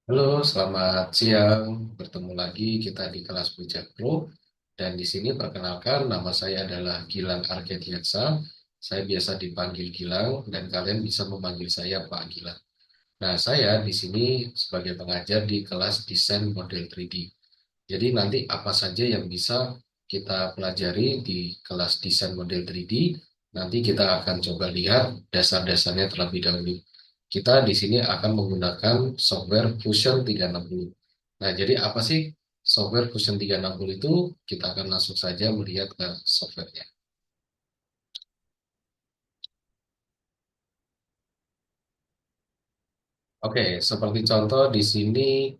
Halo, selamat siang. Bertemu lagi kita di kelas Bijak Pro. Dan di sini perkenalkan, nama saya adalah Gilang Argediaksa. Saya biasa dipanggil Gilang dan kalian bisa memanggil saya Pak Gilang. Nah, saya di sini sebagai pengajar di kelas desain model 3D. Jadi nanti apa saja yang bisa kita pelajari di kelas desain model 3D, nanti kita akan coba lihat dasar-dasarnya terlebih dahulu. Kita di sini akan menggunakan software Fusion 360. Nah, jadi apa sih software Fusion 360 itu? Kita akan langsung saja melihat ke softwarenya. Oke, seperti contoh di sini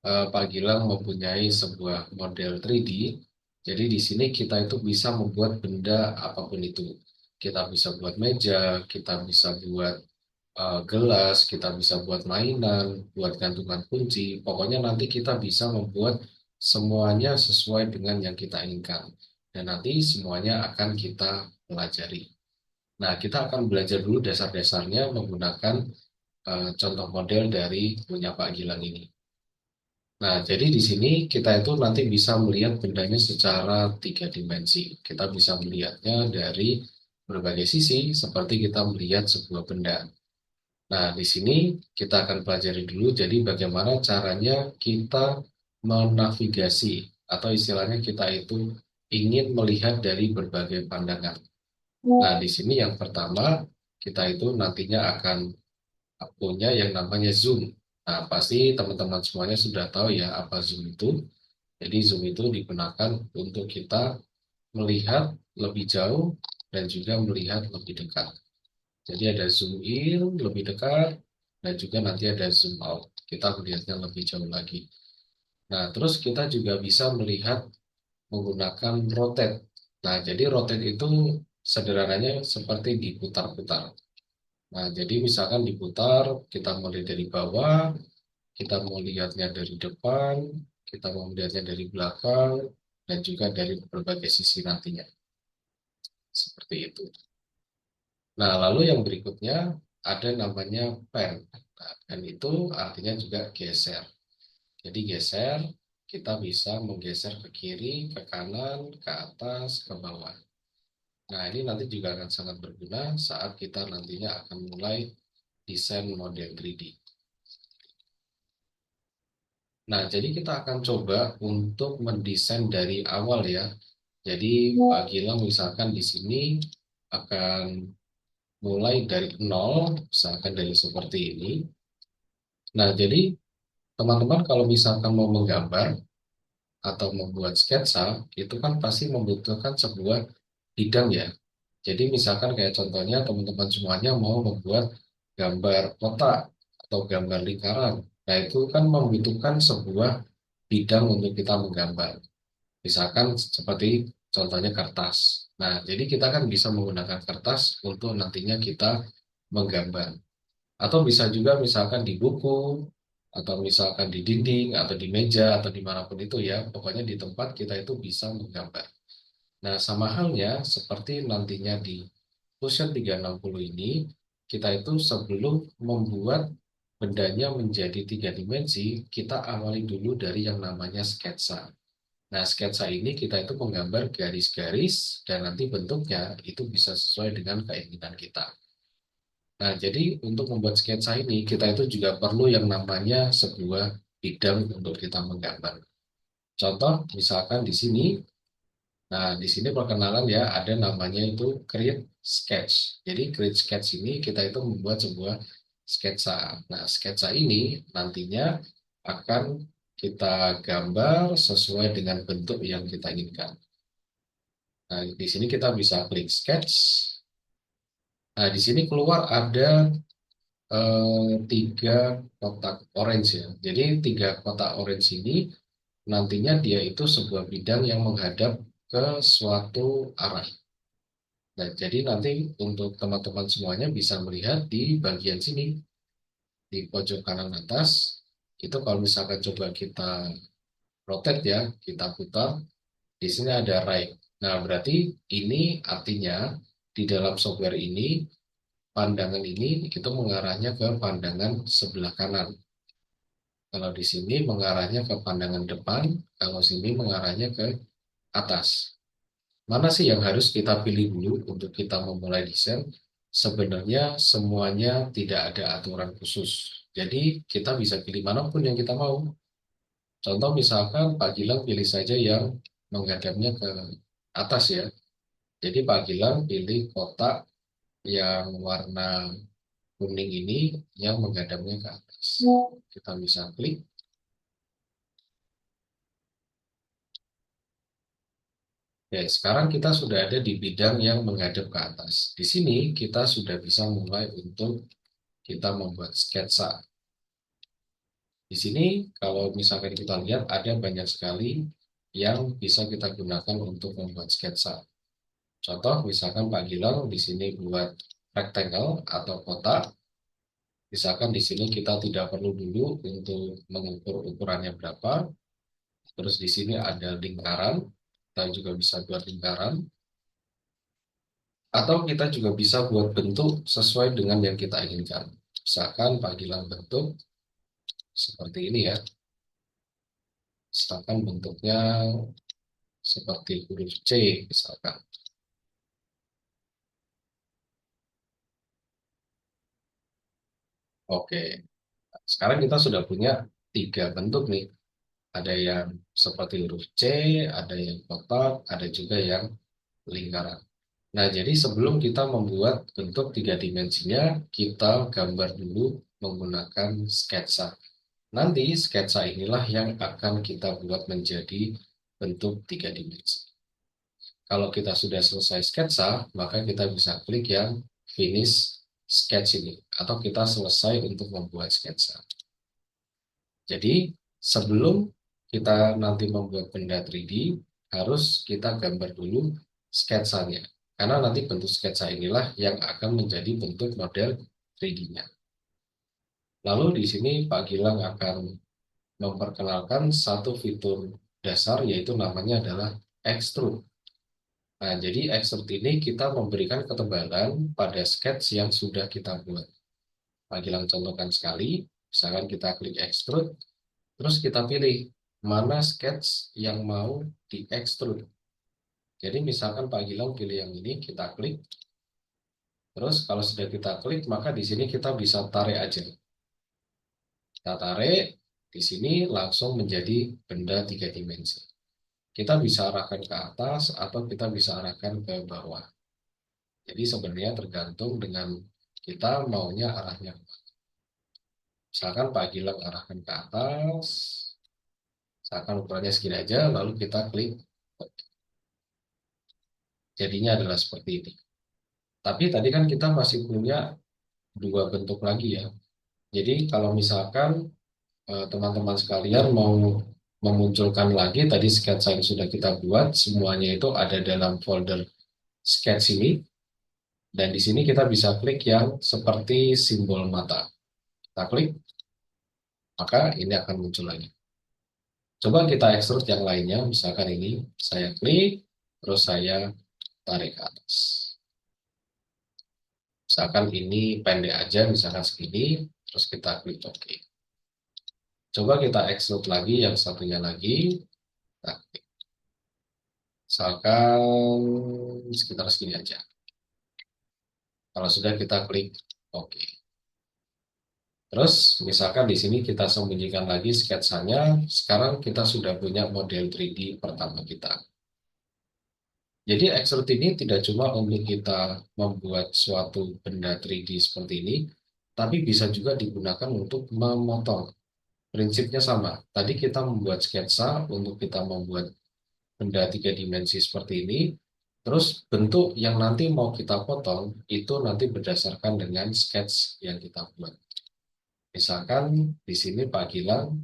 Pak Gilang mempunyai sebuah model 3D. Jadi di sini kita itu bisa membuat benda apapun itu. Kita bisa buat meja, kita bisa buat gelas, kita bisa buat mainan, buat gantungan kunci. Pokoknya nanti kita bisa membuat semuanya sesuai dengan yang kita inginkan. Dan nanti semuanya akan kita pelajari. Nah, kita akan belajar dulu dasar-dasarnya menggunakan contoh model dari punya Pak Gilang ini. Nah, jadi di sini kita itu nanti bisa melihat bendanya secara tiga dimensi. Kita bisa melihatnya dari berbagai sisi, seperti kita melihat sebuah benda. Nah, di sini kita akan pelajari dulu, jadi bagaimana caranya kita menavigasi, atau istilahnya kita itu ingin melihat dari berbagai pandangan. Nah, di sini yang pertama, kita itu nantinya akan punya yang namanya Zoom. Nah, pasti teman-teman semuanya sudah tahu ya apa Zoom itu. Jadi Zoom itu digunakan untuk kita melihat lebih jauh dan juga melihat lebih dekat. Jadi ada zoom in lebih dekat dan juga nanti ada zoom out. Kita melihatnya lebih jauh lagi. Nah, terus kita juga bisa melihat menggunakan rotate. Nah, jadi rotate itu sederhananya seperti diputar-putar. Nah, jadi misalkan diputar, kita mulai dari bawah, kita mau lihatnya dari depan, kita mau melihatnya dari belakang, dan juga dari berbagai sisi nantinya. Seperti itu. Nah, lalu yang berikutnya ada namanya pen. Nah, pen itu artinya juga geser. Jadi geser, kita bisa menggeser ke kiri, ke kanan, ke atas, ke bawah. Nah, ini nanti juga akan sangat berguna saat kita nantinya akan mulai desain model 3D. Nah, jadi kita akan coba untuk mendesain dari awal ya. Jadi Pak Gilang misalkan di sini akan mulai dari nol, misalkan dari seperti ini. Nah, jadi teman-teman kalau misalkan mau menggambar atau membuat sketsa, itu kan pasti membutuhkan sebuah bidang ya. Jadi misalkan kayak contohnya teman-teman semuanya mau membuat gambar kotak atau gambar lingkaran. Nah, itu kan membutuhkan sebuah bidang untuk kita menggambar. Misalkan seperti contohnya kertas. Nah, jadi kita kan bisa menggunakan kertas untuk nantinya kita menggambar. Atau bisa juga misalkan di buku, atau misalkan di dinding, atau di meja, atau dimanapun itu ya. Pokoknya di tempat kita itu bisa menggambar. Nah, sama halnya seperti nantinya di Fusion 360 ini, kita itu sebelum membuat bendanya menjadi tiga dimensi, kita awali dulu dari yang namanya sketsa. Nah, sketsa ini kita itu menggambar garis-garis dan nanti bentuknya itu bisa sesuai dengan keinginan kita. Nah, jadi untuk membuat sketsa ini kita itu juga perlu yang namanya sebuah bidang untuk kita menggambar. Contoh, misalkan di sini, nah di sini perkenalan ya ada namanya itu create sketch. Jadi create sketch ini kita itu membuat sebuah sketsa. Nah, sketsa ini nantinya akan kita gambar sesuai dengan bentuk yang kita inginkan. Nah, di sini kita bisa klik sketch. Nah, di sini keluar ada tiga kotak orange ya. Jadi tiga kotak orange ini nantinya dia itu sebuah bidang yang menghadap ke suatu arah. Nah, jadi nanti untuk teman-teman semuanya bisa melihat di bagian sini, di pojok kanan atas, itu kalau misalkan coba kita rotate ya, kita putar, di sini ada right. Nah, berarti ini artinya di dalam software ini pandangan ini itu mengarahnya ke pandangan sebelah kanan. Kalau di sini mengarahnya ke pandangan depan, kalau sini mengarahnya ke atas. Mana sih yang harus kita pilih dulu untuk kita memulai desain? Sebenarnya semuanya tidak ada aturan khusus. Jadi kita bisa pilih manapun yang kita mau. Contoh misalkan Pak Gilang pilih saja yang menghadapnya ke atas ya. Jadi Pak Gilang pilih kotak yang warna kuning ini yang menghadapnya ke atas. Kita bisa klik. Ya, sekarang kita sudah ada di bidang yang menghadap ke atas. Di sini kita sudah bisa mulai untuk kita membuat sketsa. Di sini kalau misalkan kita lihat ada banyak sekali yang bisa kita gunakan untuk membuat sketsa. Contoh misalkan Pak Gilang di sini buat rectangle atau kotak. Misalkan di sini kita tidak perlu dulu untuk mengukur ukurannya berapa. Terus di sini ada lingkaran, kita juga bisa buat lingkaran. Atau kita juga bisa buat bentuk sesuai dengan yang kita inginkan. Misalkan Pak Gilang bentuk seperti ini ya. Misalkan bentuknya seperti huruf C misalkan. Oke, sekarang kita sudah punya tiga bentuk nih. Ada yang seperti huruf C, ada yang kotak, ada juga yang lingkaran. Nah, jadi sebelum kita membuat bentuk tiga dimensinya, kita gambar dulu menggunakan sketsa. Nanti sketsa inilah yang akan kita buat menjadi bentuk tiga dimensi. Kalau kita sudah selesai sketsa, maka kita bisa klik yang finish sketch ini, atau kita selesai untuk membuat sketsa. Jadi sebelum kita nanti membuat benda 3D, harus kita gambar dulu sketsanya. Karena nanti bentuk sketsa inilah yang akan menjadi bentuk model 3D-nya. Lalu di sini Pak Gilang akan memperkenalkan satu fitur dasar, yaitu namanya adalah extrude. Nah, jadi extrude ini kita memberikan ketebalan pada sketch yang sudah kita buat. Pak Gilang contohkan sekali, misalkan kita klik extrude, terus kita pilih mana sketch yang mau di extrude. Jadi misalkan Pak Gilang pilih yang ini, kita klik. Terus kalau sudah kita klik, maka di sini kita bisa tarik aja. Kita tarik, di sini langsung menjadi benda tiga dimensi. Kita bisa arahkan ke atas atau kita bisa arahkan ke bawah. Jadi sebenarnya tergantung dengan kita maunya arahnya. Misalkan Pak Gilang arahkan ke atas, misalkan ukurannya segini aja, lalu kita klik. Jadinya adalah seperti ini. Tapi tadi kan kita masih punya dua bentuk lagi ya. Jadi kalau misalkan teman-teman sekalian mau memunculkan lagi tadi sketsa yang sudah kita buat, semuanya itu ada dalam folder sketch ini. Dan di sini kita bisa klik yang seperti simbol mata. Kita klik, maka ini akan muncul lagi. Coba kita ekstrud yang lainnya, misalkan ini saya klik, terus saya tarik ke atas. Misalkan ini pendek aja, misalkan segini, terus kita klik OK. Coba kita ekstrud lagi yang satunya lagi. Nah, misalkan sekitar segini aja. Kalau sudah kita klik OK. Terus misalkan di sini kita sembunyikan lagi sketsanya. Sekarang kita sudah punya model 3D pertama kita. Jadi extrude ini tidak cuma untuk kita membuat suatu benda 3D seperti ini, tapi bisa juga digunakan untuk memotong. Prinsipnya sama. Tadi kita membuat sketsa untuk kita membuat benda tiga dimensi seperti ini. Terus bentuk yang nanti mau kita potong itu nanti berdasarkan dengan sketch yang kita buat. Misalkan di sini Pak Gilang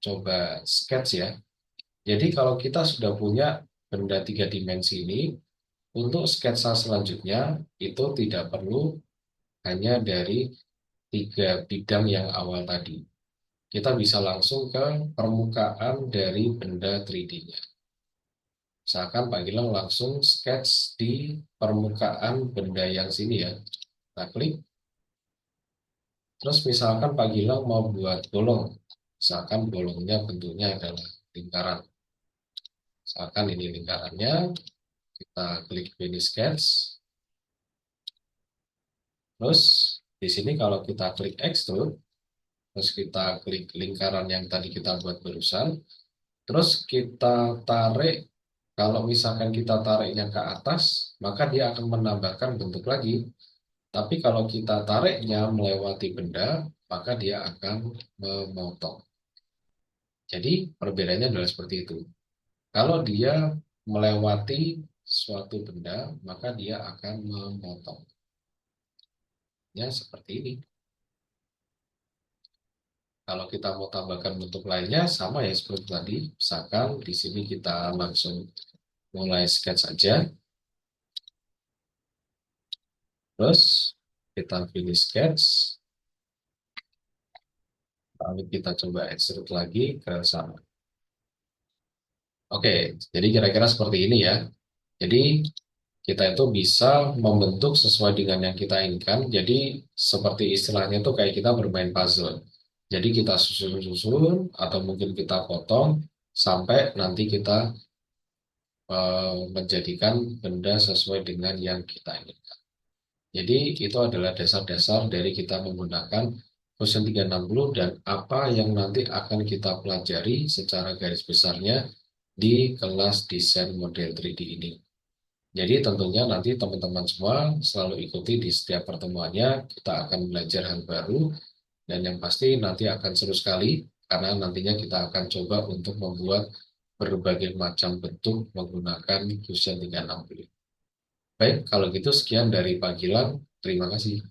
coba sketch ya. Jadi kalau kita sudah punya benda tiga dimensi ini, untuk sketsa selanjutnya itu tidak perlu hanya dari tiga bidang yang awal tadi. Kita bisa langsung ke permukaan dari benda 3D-nya. Misalkan Pak Gilang langsung sketch di permukaan benda yang sini ya. Kita klik. Terus misalkan Pak Gilang mau buat bolong. Misalkan bolongnya bentuknya adalah lingkaran. Misalkan ini lingkarannya, kita klik finish sketch. Terus di sini kalau kita klik extrude, terus kita klik lingkaran yang tadi kita buat barusan, terus kita tarik. Kalau misalkan kita tariknya ke atas, maka dia akan menambahkan bentuk lagi. Tapi kalau kita tariknya melewati benda, maka dia akan memotong. Jadi perbedaannya adalah seperti itu. Kalau dia melewati suatu benda, maka dia akan memotong. Ya, seperti ini. Kalau kita mau tambahkan bentuk lainnya, sama ya seperti tadi. Misalkan di sini kita langsung mulai sketch saja. Terus kita finish sketch. Lalu kita coba extrude lagi ke sana. Oke, jadi kira-kira seperti ini ya. Jadi kita itu bisa membentuk sesuai dengan yang kita inginkan. Jadi seperti istilahnya itu kayak kita bermain puzzle. Jadi kita susun-susun atau mungkin kita potong sampai nanti kita menjadikan benda sesuai dengan yang kita inginkan. Jadi itu adalah dasar-dasar dari kita menggunakan Fusion 360 dan apa yang nanti akan kita pelajari secara garis besarnya di kelas desain model 3D ini. Jadi tentunya nanti teman-teman semua selalu ikuti di setiap pertemuannya, kita akan belajar hal baru, dan yang pasti nanti akan seru sekali, karena nantinya kita akan coba untuk membuat berbagai macam bentuk menggunakan Fusion 360. Baik, kalau gitu sekian dari Pak Gilang, terima kasih.